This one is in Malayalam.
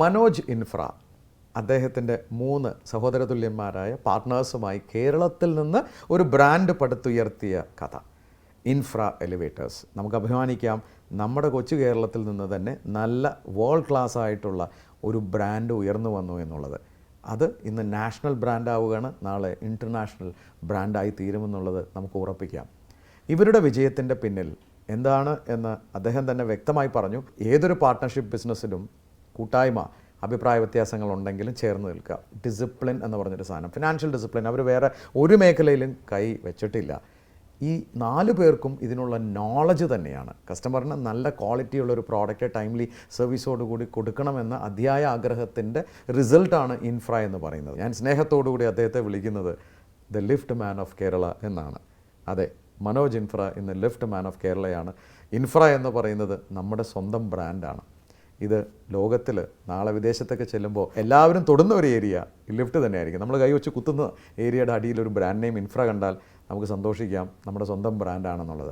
മനോജ് ഇൻഫ്ര അദ്ദേഹത്തിൻ്റെ 3 സഹോദരതുല്യന്മാരായ പാർട്ട്നേഴ്സുമായി കേരളത്തിൽ നിന്ന് ഒരു ബ്രാൻഡ് പടുത്തുയർത്തിയ കഥ. Infra elevators. നമുക്ക് അഭിമാനിക്കാം, നമ്മുടെ കൊച്ചു കേരളത്തിൽ നിന്ന് തന്നെ നല്ല വേൾഡ് ക്ലാസ് ആയിട്ടുള്ള ഒരു ബ്രാൻഡ് ഉയർന്നു വന്നു എന്നുള്ളത്. അത് ഇന്ന് നാഷണൽ ബ്രാൻഡാവുകയാണ്, നാളെ ഇൻ്റർനാഷണൽ ബ്രാൻഡായി തീരുമെന്നുള്ളത് നമുക്ക് ഉറപ്പിക്കാം. ഇവരുടെ വിജയത്തിൻ്റെ പിന്നിൽ എന്താണ് എന്ന് അദ്ദേഹം തന്നെ വ്യക്തമായി പറഞ്ഞു. ഏതൊരു പാർട്ട്ണർഷിപ്പ് ബിസിനസ്സിലും കൂട്ടായ്മ, അഭിപ്രായ വ്യത്യാസങ്ങളുണ്ടെങ്കിലും ചേർന്ന് നിൽക്കുക. ഡിസിപ്ലിൻ എന്ന് പറഞ്ഞൊരു സാധനം, ഫിനാൻഷ്യൽ ഡിസിപ്ലിൻ അവർ വേറെ ഒരു മേഖലയിലും കൈ വെച്ചിട്ടില്ല. ഈ 4 പേർക്കും ഇതിനുള്ള നോളജ് തന്നെയാണ്. കസ്റ്റമറിന് നല്ല ക്വാളിറ്റിയുള്ളൊരു പ്രോഡക്റ്റ് ടൈംലി സർവീസോടുകൂടി കൊടുക്കണമെന്ന അതിയായ ആഗ്രഹത്തിൻ്റെ റിസൾട്ടാണ് ഇൻഫ്ര എന്ന് പറയുന്നത്. ഞാൻ സ്നേഹത്തോടുകൂടി അദ്ദേഹത്തെ വിളിക്കുന്നത് the lift man of Kerala എന്നാണ്. അതെ, മനോജ് ഇൻഫ്ര ഇന്ന് ലിഫ്റ്റ് മാൻ ഓഫ് കേരളയാണ്. ഇൻഫ്ര എന്ന് പറയുന്നത് നമ്മുടെ സ്വന്തം ബ്രാൻഡാണ്. ഇത് ലോകത്തിൽ നാളെ വിദേശത്തൊക്കെ ചെല്ലുമ്പോൾ എല്ലാവരും തൊടുന്ന ഒരു ഏരിയ ലിഫ്റ്റ് തന്നെയായിരിക്കും. നമ്മൾ കൈ വെച്ച് കുത്തുന്ന ഏരിയയുടെ അടിയിൽ ഒരു ബ്രാൻഡ് നെയിം ഇൻഫ്ര കണ്ടാൽ നമുക്ക് സന്തോഷിക്കാം, നമ്മുടെ സ്വന്തം ബ്രാൻഡാണെന്നുള്ളത്.